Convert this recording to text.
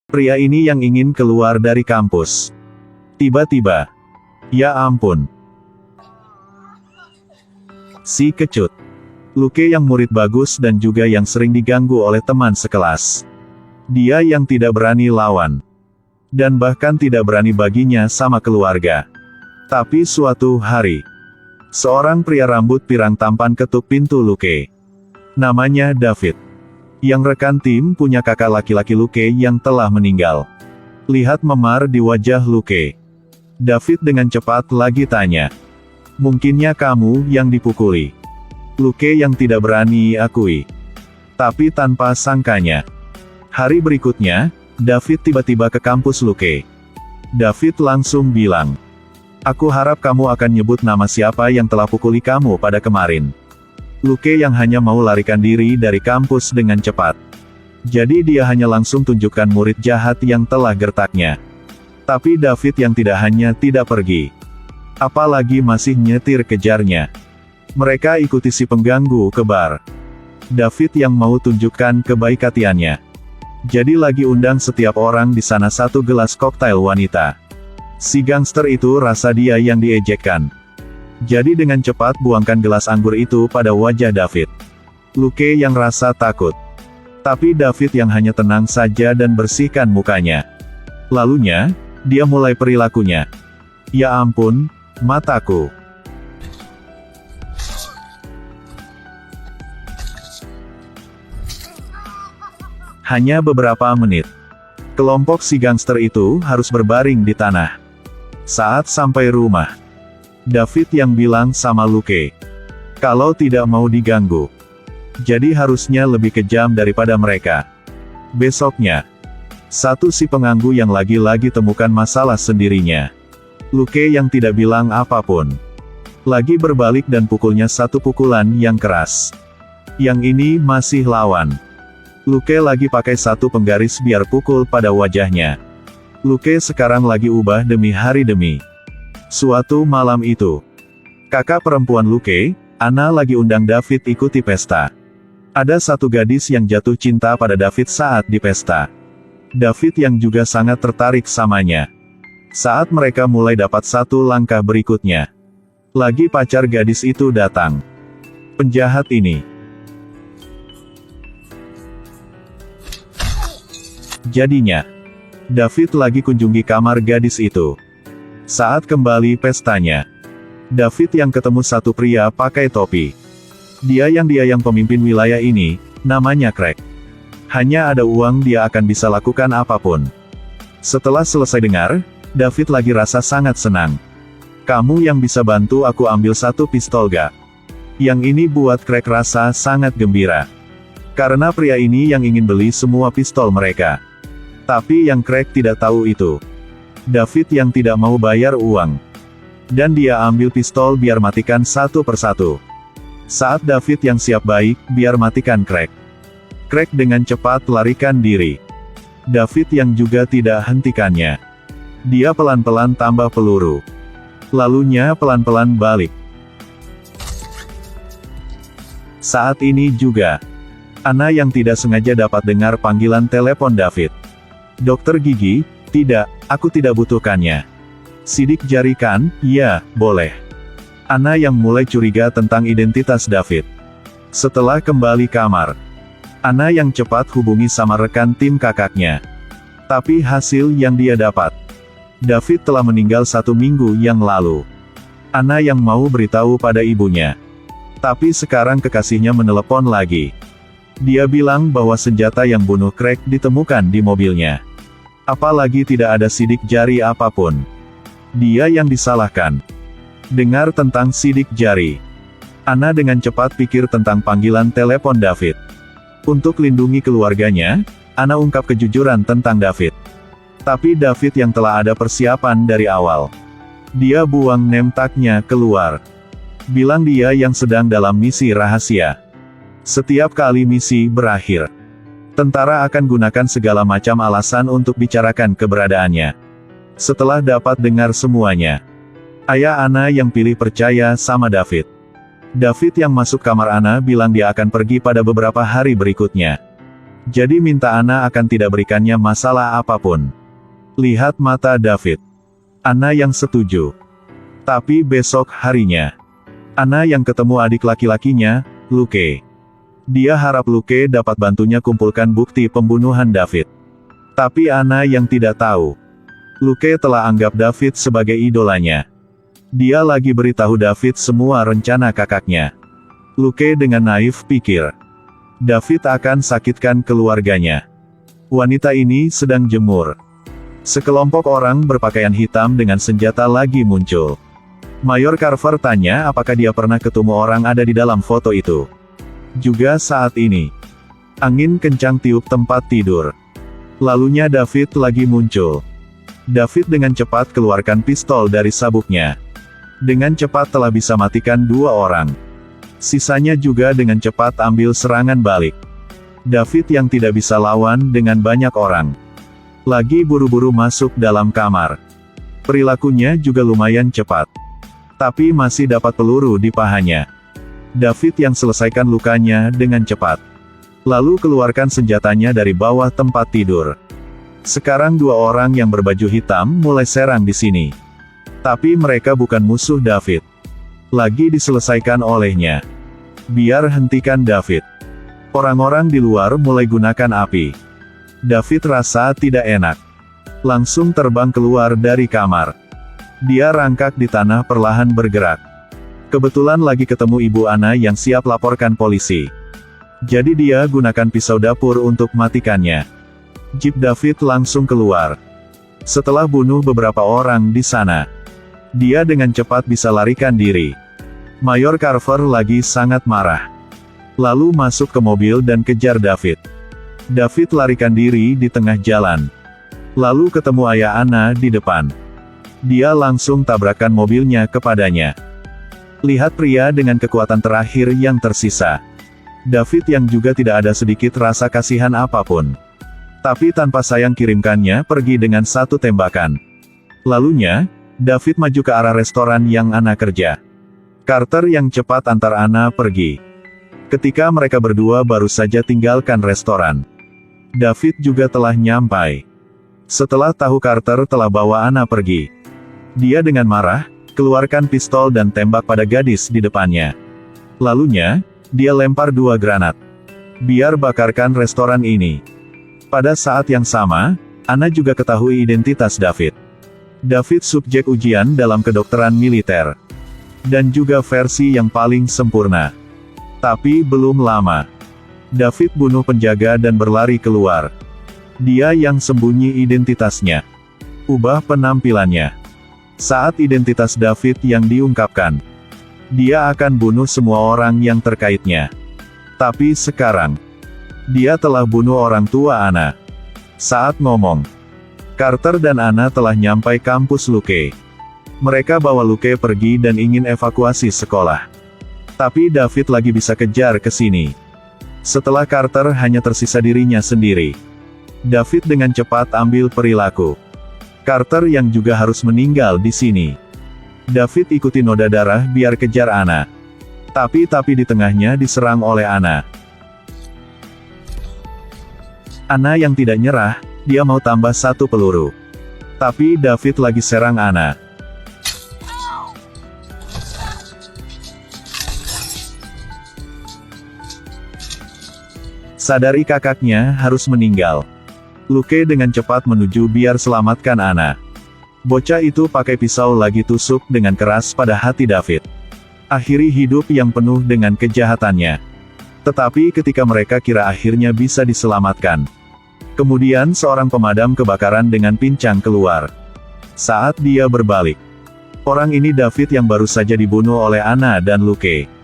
Pria ini yang ingin keluar dari kampus. Tiba-tiba. Ya ampun. Si kecut. Luke yang murid bagus dan juga yang sering diganggu oleh teman sekelas. Dia yang tidak berani lawan. Dan bahkan tidak berani baginya sama keluarga. Tapi suatu hari, seorang pria rambut pirang tampan ketuk pintu Luke. Namanya David. Yang rekan tim punya kakak laki-laki Luke yang telah meninggal. Lihat memar di wajah Luke. David dengan cepat lagi tanya. Mungkinnya kamu yang dipukuli. Luke yang tidak berani akui. Tapi tanpa sangkanya. Hari berikutnya, David tiba-tiba ke kampus Luke. David langsung bilang. Aku harap kamu akan nyebut nama siapa yang telah pukuli kamu pada kemarin. Luke yang hanya mau larikan diri dari kampus dengan cepat. Jadi dia hanya langsung tunjukkan murid jahat yang telah gertaknya. Tapi David yang tidak pergi. Apalagi masih nyetir kejarnya. Mereka ikuti si pengganggu ke bar. David yang mau tunjukkan kebaik-hatiannya. Jadi lagi undang setiap orang di sana satu gelas koktail wanita. Si gangster itu rasa dia yang diejekkan. Jadi dengan cepat buangkan gelas anggur itu pada wajah David. Luke yang rasa takut. Tapi David yang hanya tenang saja dan bersihkan mukanya. Lalunya, dia mulai perilakunya. Ya ampun, mataku. Hanya beberapa menit. Kelompok si gangster itu harus berbaring di tanah. Saat sampai rumah, David yang bilang sama Luke. Kalau tidak mau diganggu. Jadi harusnya lebih kejam daripada mereka. Besoknya, satu si pengganggu yang lagi-lagi temukan masalah sendirinya. Luke yang tidak bilang apapun. Lagi berbalik dan pukulnya satu pukulan yang keras. Yang ini masih lawan. Luke lagi pakai satu penggaris biar pukul pada wajahnya. Luke sekarang lagi ubah demi hari demi. Suatu malam itu, kakak perempuan Luke, Anna lagi undang David ikuti pesta. Ada satu gadis yang jatuh cinta pada David saat di pesta. David yang juga sangat tertarik samanya. Saat mereka mulai dapat satu langkah berikutnya. Lagi pacar gadis itu datang. Penjahat ini. Jadinya, David lagi kunjungi kamar gadis itu. Saat kembali pestanya, David yang ketemu satu pria pakai topi. Dia yang pemimpin wilayah ini, namanya Craig. Hanya ada uang dia akan bisa lakukan apapun. Setelah selesai dengar, David lagi rasa sangat senang. Kamu yang bisa bantu aku ambil satu pistol gak? Yang ini buat Craig rasa sangat gembira. Karena pria ini yang ingin beli semua pistol mereka. Tapi yang Craig tidak tahu itu. David yang tidak mau bayar uang. Dan dia ambil pistol biar matikan satu persatu. Saat David yang siap baik, biar matikan Craig. Craig dengan cepat larikan diri. David yang juga tidak hentikannya. Dia pelan-pelan tambah peluru. Lalunya pelan-pelan balik. Saat ini juga, Anna yang tidak sengaja dapat dengar panggilan telepon David. Dokter gigi, tidak, aku tidak butuhkannya. Sidik jari kan, ya, boleh. Anna yang mulai curiga tentang identitas David. Setelah kembali kamar, Anna yang cepat hubungi sama rekan tim kakaknya. Tapi hasil yang dia dapat. David telah meninggal 1 minggu yang lalu. Anna yang mau beritahu pada ibunya. Tapi sekarang kekasihnya menelepon lagi. Dia bilang bahwa senjata yang bunuh Craig ditemukan di mobilnya. Apalagi tidak ada sidik jari apapun. Dia yang disalahkan. Dengar tentang sidik jari. Anna dengan cepat pikir tentang panggilan telepon David. Untuk lindungi keluarganya, Anna ungkap kejujuran tentang David. Tapi David yang telah ada persiapan dari awal. Dia buang name tag-nya keluar. Bilang dia yang sedang dalam misi rahasia. Setiap kali misi berakhir, tentara akan gunakan segala macam alasan untuk bicarakan keberadaannya. Setelah dapat dengar semuanya, ayah Anna yang pilih percaya sama David. David yang masuk kamar Anna bilang dia akan pergi pada beberapa hari berikutnya. Jadi minta Anna akan tidak berikannya masalah apapun. Lihat mata David. Anna yang setuju. Tapi besok harinya, Anna yang ketemu adik laki-lakinya, Luke. Dia harap Luke dapat bantunya kumpulkan bukti pembunuhan David. Tapi Anna yang tidak tahu, Luke telah anggap David sebagai idolanya. Dia lagi beritahu David semua rencana kakaknya. Luke dengan naif pikir, David akan sakitkan keluarganya. Wanita ini sedang jemur. Sekelompok orang berpakaian hitam dengan senjata lagi muncul. Mayor Carver tanya apakah dia pernah ketemu orang ada di dalam foto itu. Juga saat ini, angin kencang tiup tempat tidur. Lalunya David lagi muncul. David dengan cepat keluarkan pistol dari sabuknya. Dengan cepat telah bisa matikan 2 orang. Sisanya juga dengan cepat ambil serangan balik. David yang tidak bisa lawan dengan banyak orang, lagi buru-buru masuk dalam kamar. Perilakunya juga lumayan cepat. Tapi masih dapat peluru di pahanya. David yang selesaikan lukanya dengan cepat. Lalu keluarkan senjatanya dari bawah tempat tidur. Sekarang 2 orang yang berbaju hitam mulai serang di sini. Tapi mereka bukan musuh David. Lagi diselesaikan olehnya. Biar hentikan David. Orang-orang di luar mulai gunakan api. David rasa tidak enak. Langsung terbang keluar dari kamar. Dia rangkak di tanah perlahan bergerak. Kebetulan lagi ketemu Ibu Anna yang siap laporkan polisi. Jadi dia gunakan pisau dapur untuk matikannya. Jeep David langsung keluar. Setelah bunuh beberapa orang di sana, dia dengan cepat bisa larikan diri. Mayor Carver lagi sangat marah. Lalu masuk ke mobil dan kejar David. David larikan diri di tengah jalan. Lalu ketemu ayah Anna di depan. Dia langsung tabrakan mobilnya kepadanya. Lihat pria dengan kekuatan terakhir yang tersisa. David yang juga tidak ada sedikit rasa kasihan apapun. Tapi tanpa sayang kirimkannya pergi dengan 1 tembakan. Lalunya, David maju ke arah restoran yang Anna kerja. Carter yang cepat antar Anna pergi. Ketika mereka berdua baru saja tinggalkan restoran, David juga telah nyampai. Setelah tahu Carter telah bawa Anna pergi, dia dengan marah, keluarkan pistol dan tembak pada gadis di depannya. Lalunya, dia lempar 2 granat. Biar bakarkan restoran ini. Pada saat yang sama, Anna juga ketahui identitas David. David subjek ujian dalam kedokteran militer. Dan juga versi yang paling sempurna. Tapi belum lama, David bunuh penjaga dan berlari keluar. Dia yang sembunyi identitasnya. Ubah penampilannya. Saat identitas David yang diungkapkan, dia akan bunuh semua orang yang terkaitnya. Tapi sekarang, dia telah bunuh orang tua Anna. Saat ngomong, Carter dan Anna telah nyampai kampus Luke. Mereka bawa Luke pergi dan ingin evakuasi sekolah. Tapi David lagi bisa kejar ke sini. Setelah Carter hanya tersisa dirinya sendiri, David dengan cepat ambil perilaku. Carter yang juga harus meninggal di sini. David ikuti noda darah biar kejar Anna. Tapi di tengahnya diserang oleh Anna. Anna yang tidak nyerah, dia mau tambah 1 peluru. Tapi David lagi serang Anna. Sadari kakaknya harus meninggal, Luke dengan cepat menuju biar selamatkan Anna. Bocah itu pakai pisau lagi tusuk dengan keras pada hati David. Akhiri hidup yang penuh dengan kejahatannya. Tetapi ketika mereka kira akhirnya bisa diselamatkan, kemudian seorang pemadam kebakaran dengan pincang keluar. Saat dia berbalik, orang ini David yang baru saja dibunuh oleh Anna dan Luke.